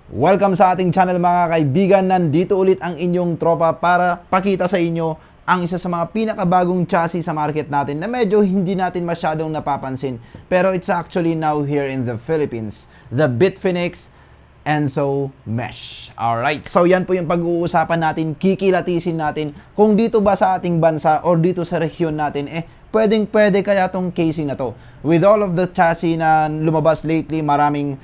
Welcome sa ating channel mga kaibigan. Nandito ulit ang inyong tropa para pakita sa inyo ang isa sa mga pinakabagong chassis sa market natin na medyo hindi natin masyadong napapansin. Pero it's actually now here in the Philippines. The BITFENIX ENSO Mesh. Alright, so yan po yung pag-uusapan natin, kikilatisin natin kung dito ba sa ating bansa or dito sa rehiyon natin pwedeng-pwede kaya tong casing na to. With all of the chassis na lumabas lately, maraming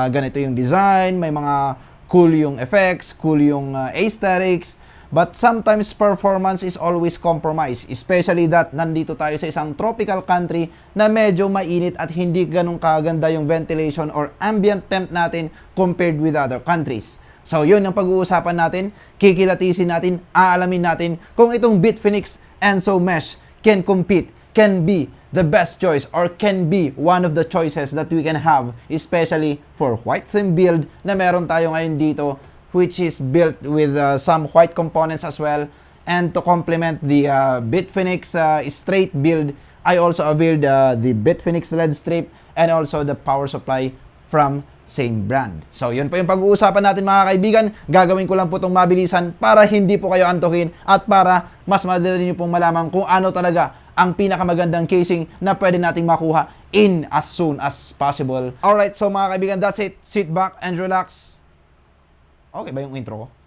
ganito yung design, may mga cool yung effects, cool yung aesthetics, but sometimes performance is always compromised, especially that nandito tayo sa isang tropical country na medyo mainit at hindi ganun kaganda yung ventilation or ambient temp natin compared with other countries. So yun ang pag-uusapan natin, kikilatisin natin, aalamin natin kung itong BITFENIX ENSO Mesh can compete, can be the best choice, or can be one of the choices that we can have, especially for white theme build na meron tayo ngayon dito, which is built with some white components as well. And to complement the BITFENIX straight build, I also availed the BITFENIX LED strip and also the power supply from same brand. So yun po yung pag-uusapan natin mga kaibigan. Gagawin ko lang po itong mabilisan para hindi po kayo antukin at para mas madali nyo pong malaman kung ano talaga ang pinakamagandang casing na pwede nating makuha in as soon as possible. Alright, so mga kaibigan, that's it. Sit back and relax. Okay ba yung intro ko?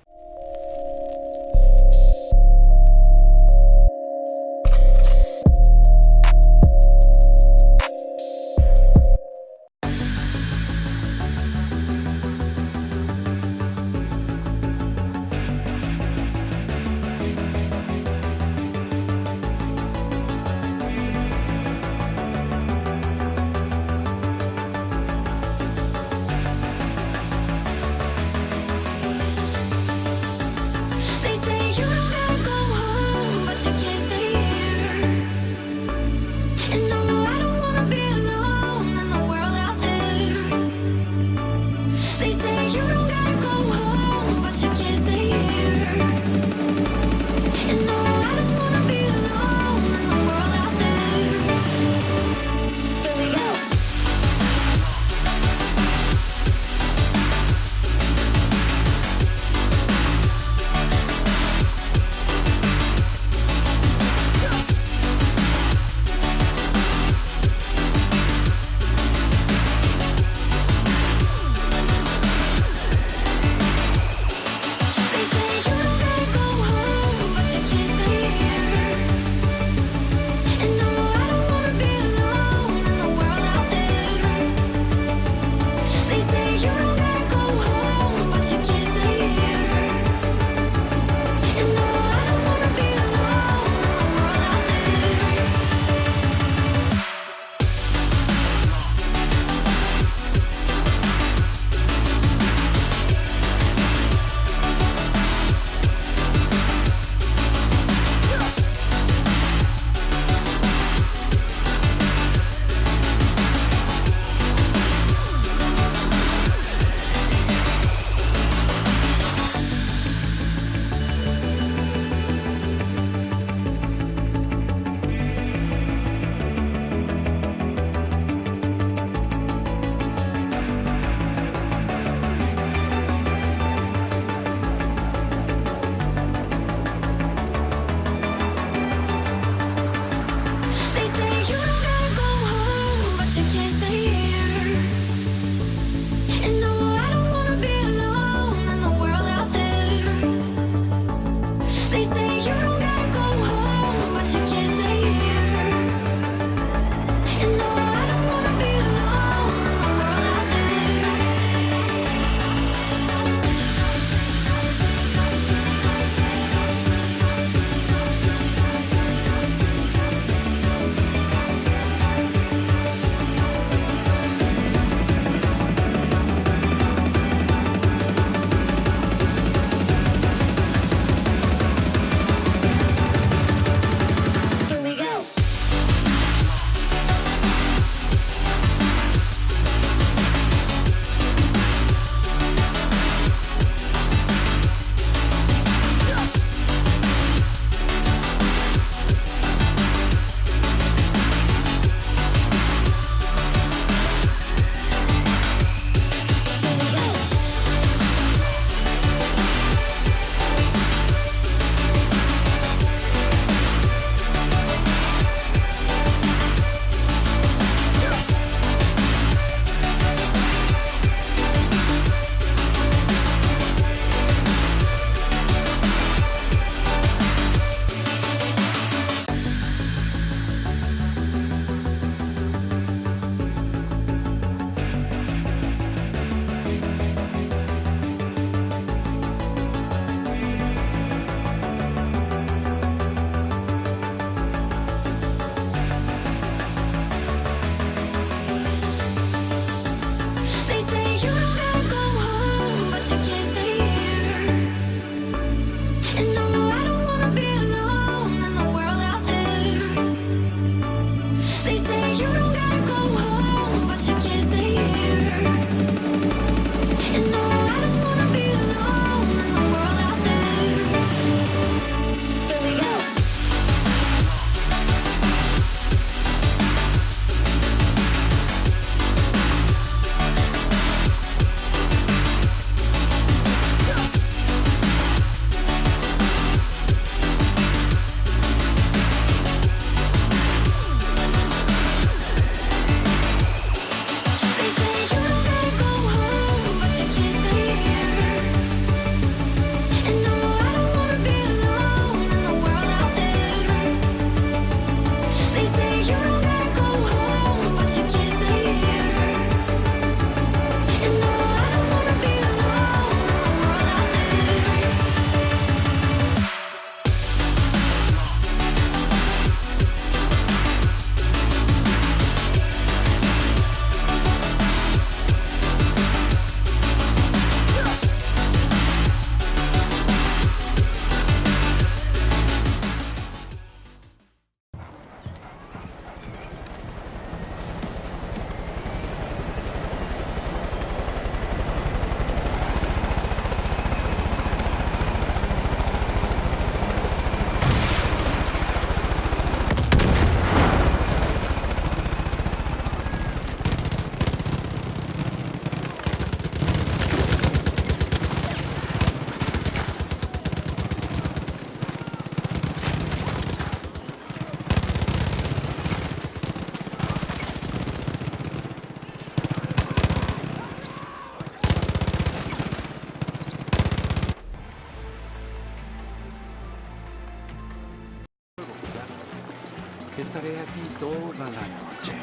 estaré aquí toda la noche.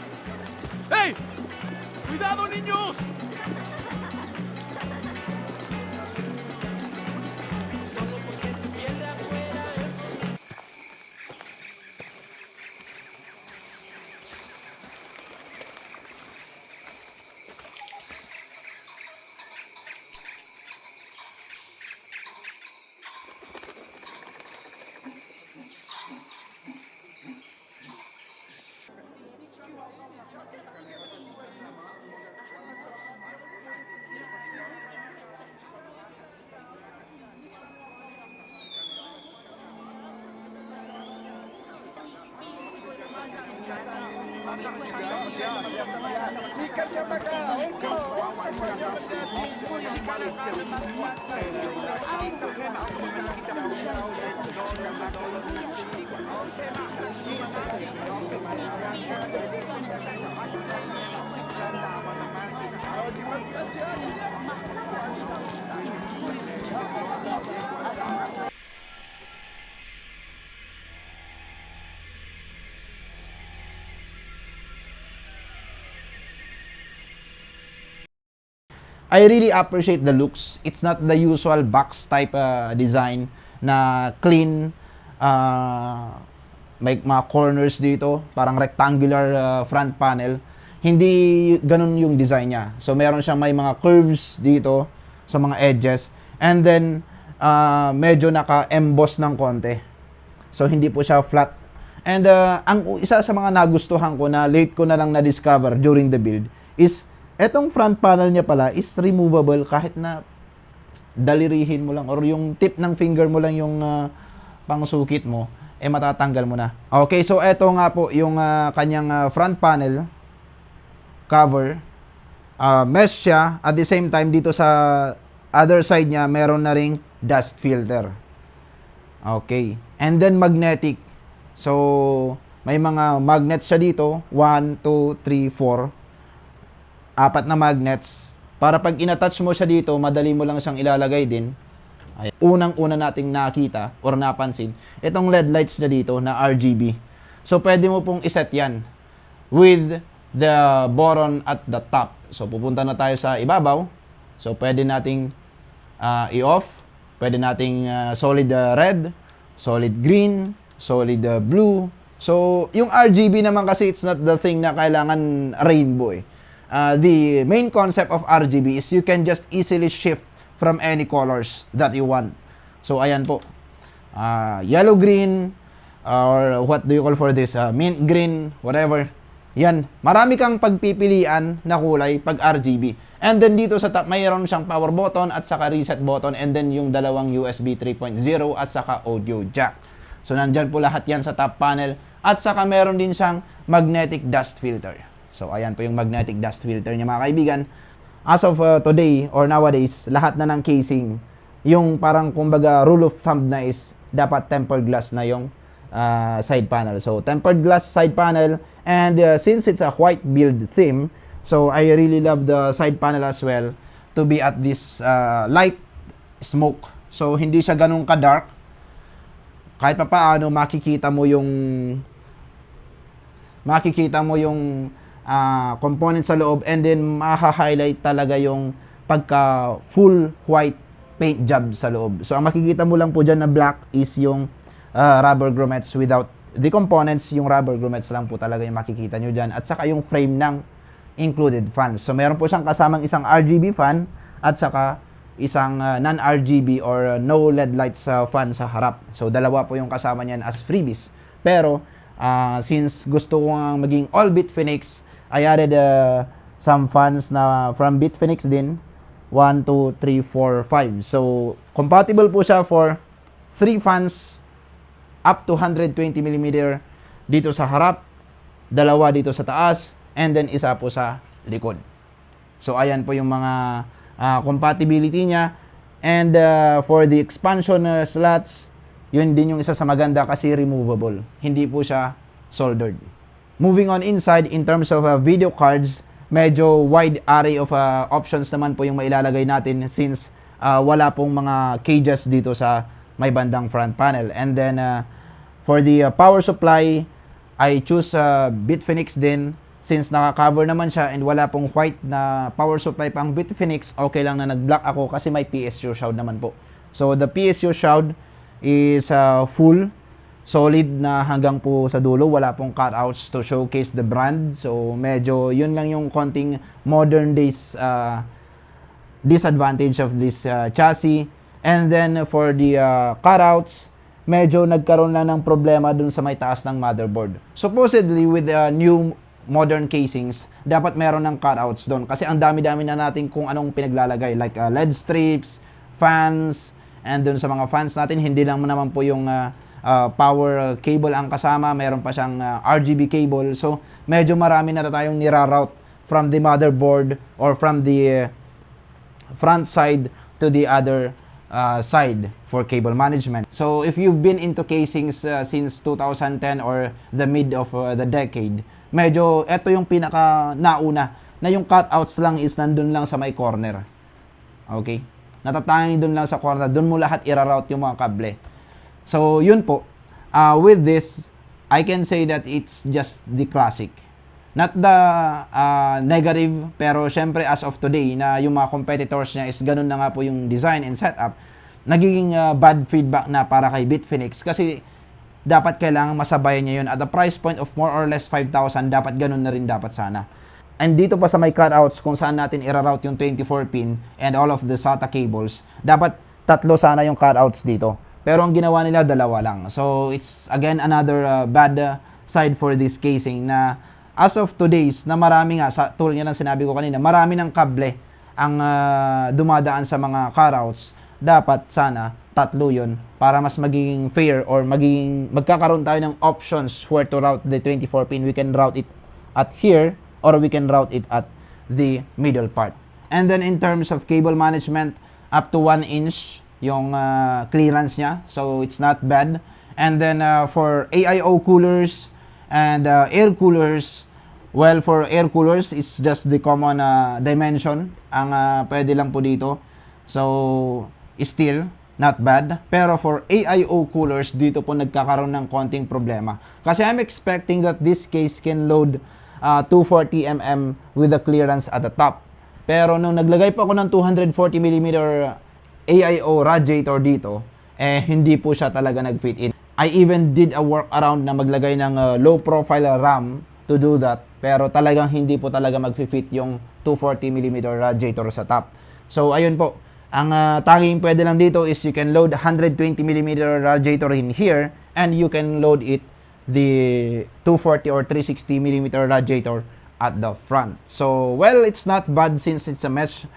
¡Hey! ¡Cuidado, niños! I really appreciate the looks. It's not the usual box type design na clean, may mga corners dito, parang rectangular front panel. Hindi ganun yung design niya. So meron siyang may mga curves dito sa mga edges, and then medyo naka-emboss ng konti. So hindi po siya flat. And ang isa sa mga nagustuhan ko na late ko na lang na-discover during the build is etong front panel niya pala is removable kahit na dalirihin mo lang or yung tip ng finger mo lang yung pangsukit mo, matatanggal mo na. Okay, so eto nga po yung kanyang front panel cover. Mesh siya. At the same time, dito sa other side niya, meron na ring dust filter. Okay. And then magnetic. So, may mga magnets siya dito. 1, 2, 3, 4. 4 na magnets. Para pag inattach mo siya dito, madali mo lang siyang ilalagay din. Ayan. Unang-una nating nakita or napansin, itong LED lights niya dito na RGB. So, pwede mo pong iset yan with the button at the top. So, pupunta na tayo sa ibabaw. So, pwede nating i-off. Pwede nating solid red, solid green, solid blue. So, yung RGB naman kasi, it's not the thing na kailangan rainbow eh. The main concept of RGB is you can just easily shift from any colors that you want. So, ayan po. Yellow green, or what do you call for this? Mint green, whatever. Yan. Marami kang pagpipilian na kulay pag RGB. And then dito sa top, mayroon siyang power button at saka reset button, and then yung dalawang USB 3.0 at saka audio jack. So, nandyan po lahat yan sa top panel. At saka meron din siyang magnetic dust filter. So, ayan po yung magnetic dust filter niya, mga kaibigan. As of today or nowadays, lahat na ng casing, yung parang kumbaga rule of thumb na is dapat tempered glass na yung side panel. So, tempered glass side panel, and since it's a white build theme, so I really love the side panel as well to be at this light smoke. So, hindi siya ganun ka-dark. Kahit pa paano, makikita mo yung components sa loob, and then maha-highlight talaga yung pagka full white paint job sa loob. So, ang makikita mo lang po dyan na black is yung rubber grommets without the components. Yung rubber grommets lang po talaga yung makikita nyo dyan. At saka yung frame ng included fans. So, meron po siyang kasamang isang RGB fan at saka isang non-RGB or no LED lights fan sa harap. So, dalawa po yung kasama niyan as freebies. Pero, since gusto ko nga maging all BITFENIX, I added some fans na from BITFENIX din. 1, 2, 3, 4, 5. So, compatible po siya for 3 fans up to 120mm dito sa harap, dalawa dito sa taas, and then isa po sa likod. So, ayan po yung mga compatibility niya. And for the expansion slots, yun din yung isa sa maganda kasi removable. Hindi po siya soldered. Moving on inside, in terms of video cards, medyo wide array of options naman po yung mailalagay natin since wala pong mga cages dito sa may bandang front panel. And then, for the power supply, I choose BITFENIX din since naka-cover naman siya and wala pong white na power supply pang BITFENIX. Okay lang na nag-black ako kasi may PSU shroud naman po. So the PSU shroud is full, solid na hanggang po sa dulo. Wala pong cutouts to showcase the brand. So medyo yun lang yung konting modern days disadvantage of this chassis. And then for the cutouts, medyo nagkaroon lang ng problema dun sa may taas ng motherboard. Supposedly with the new modern casings, dapat meron ng cutouts doon kasi ang dami-dami na natin kung anong pinaglalagay like LED strips, fans, and doon sa mga fans natin hindi lang naman po yung power cable ang kasama, meron pa siyang RGB cable. So medyo marami na tayong niraroute from the motherboard or from the front side to the other side for cable management. So if you've been into casings since 2010 or the mid of the decade, medyo ito yung pinaka nauna na yung cutouts lang is nandun lang sa may corner. Okay? Natatangi dun lang sa corner, dun mo lahat iraroute yung mga kable. So yun po, with this I can say that it's just the classic. Not the negative, pero syempre as of today na yung mga competitors niya is ganun na nga po yung design and setup, nagiging bad feedback na para kay BITFENIX kasi dapat kailangan masabayan niya yun at a price point of more or less 5,000, dapat ganun na rin dapat sana. And dito pa sa may cutouts kung saan natin iraroute yung 24 pin and all of the SATA cables, dapat 3 sana yung cutouts dito. Pero ang ginawa nila 2 lang. So it's again another bad side for this casing na as of today's na marami nga, tulad nga ng sinabi ko kanina, marami ng kable ang dumadaan sa mga cutouts. Dapat sana 3 yun para mas magiging fair or magkakaroon tayo ng options where to route the 24 pin. We can route it at here or we can route it at the middle part. And then in terms of cable management, up to 1 inch yung clearance niya. So it's not bad. And then for AIO coolers and air coolers, well, for air coolers, it's just the common dimension ang pwede lang po dito. So still not bad. Pero for AIO coolers, dito po nagkakaroon ng konting problema. Kasi I'm expecting that this case can load 240mm with the clearance at the top. Pero nung naglagay po ako ng 240mm AIO radiator dito, hindi po siya talaga nag-fit in. I even did a workaround na maglagay ng low profile RAM to do that. Pero talagang hindi po talaga mag-fit yung 240mm radiator sa top. So ayun po. Ang tanging pwede lang dito is you can load 120mm radiator in here and you can load it the 240 or 360mm radiator at the front. So, well, it's not bad since it's a mesh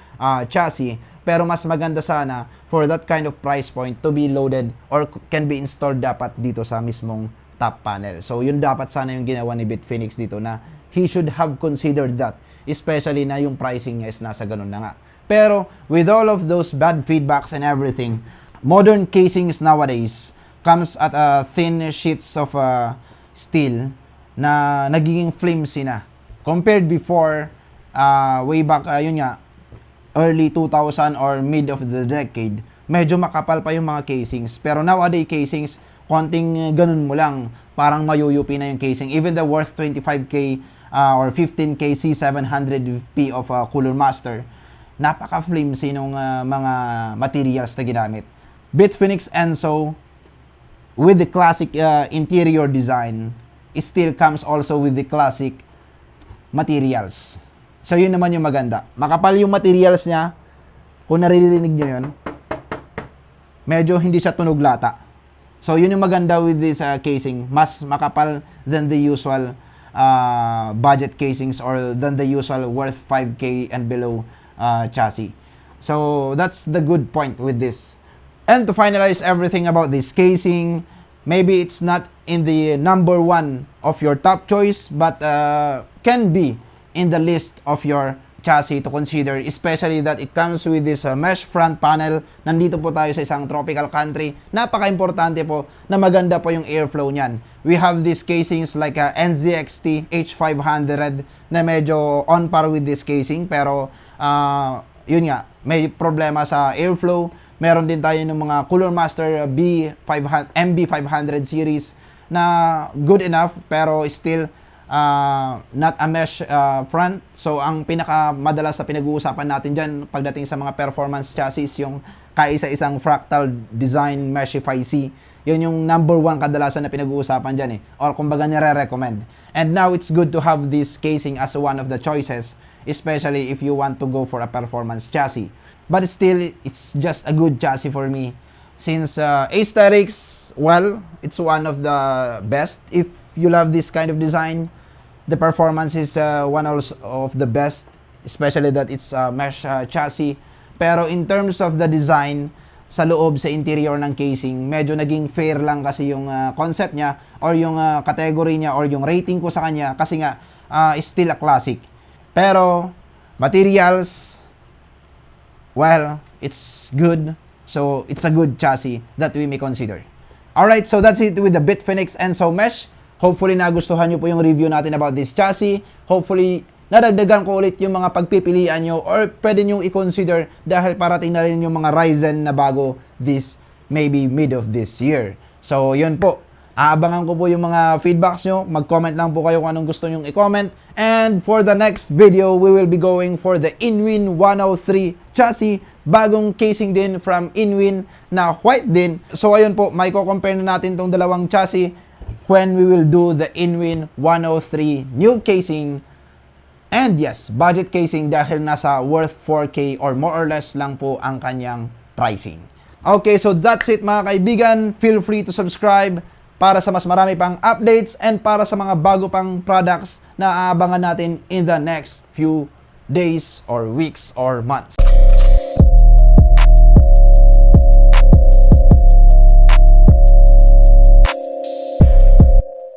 chassis, pero mas maganda sana for that kind of price point to be loaded or can be installed dapat dito sa mismong top panel. So, yun dapat sana yung ginawa ni BITFENIX dito na he should have considered that, especially na yung pricing niya is nasa ganun na nga. Pero, with all of those bad feedbacks and everything, modern casings nowadays comes at thin sheets of steel na nagiging flimsy na. Compared before, way back, yun nga, early 2000 or mid of the decade, medyo makapal pa yung mga casings. Pero nowadays casings, konting ganun mo lang, parang mayuyupi na yung casing. Even the worth 25K or 15K C700P of Cooler Master, napaka-flimsy nung mga materials na ginamit. BITFENIX ENSO with the classic interior design still comes also with the classic materials. So yun naman yung maganda. Makapal yung materials niya. Kung naririnig nyo yun, medyo hindi siya tunog lata. So yun yung maganda with this casing. Mas makapal than the usual budget casings or than the usual worth 5K and below chassis. So that's the good point with this. And to finalize everything about this casing, maybe it's not in the number 1 of your top choice, but can be in the list of your chassis to consider, especially that it comes with this mesh front panel. Nandito po tayo sa isang tropical country. Napaka-importante po na maganda po yung airflow niyan. We have these casings like NZXT H500 na medyo on par with this casing, pero yun nga, may problema sa airflow. Meron din tayo ng mga Cooler Master MB500 series na good enough pero still not a mesh front. So ang pinakamadalas sa pinag-uusapan natin dyan pagdating sa mga performance chassis, yung kaisa-isang fractal design Meshify C. Yun yung number 1 kadalasan na pinag-uusapan dyan or kumbaga nire-recommend. And now it's good to have this casing as one of the choices, especially if you want to go for a performance chassis. But still, it's just a good chassis for me. Since aesthetics, well, it's one of the best. If you love this kind of design, the performance is one also of the best, especially that it's a mesh chassis. Pero in terms of the design, sa loob, sa interior ng casing, medyo naging fair lang kasi yung concept niya or yung category niya or yung rating ko sa kanya kasi nga still a classic. Pero materials, well, it's good. So it's a good chassis that we may consider. Alright, so that's it with the BITFENIX ENSO mesh. Hopefully nagustuhan nyo po yung review natin about this chassis. Hopefully nadagdagan ko ulit yung mga pagpipilian nyo or pwede nyo i-consider dahil parating na rin yung mga Ryzen na bago this maybe mid of this year. So yun po, aabangan ko po yung mga feedbacks nyo. Mag-comment lang po kayo kung anong gusto nyong i-comment. And for the next video, we will be going for the Inwin 103 chassis. Bagong casing din from Inwin na white din. So ayun po, may ko-compare na natin tong dalawang chassis when we will do the Inwin 103 new casing. And yes, budget casing dahil nasa worth 4K or more or less lang po ang kanyang pricing. Okay, so that's it mga kaibigan. Feel free to subscribe para sa mas marami pang updates and para sa mga bago pang products na aabangan natin in the next few days or weeks or months.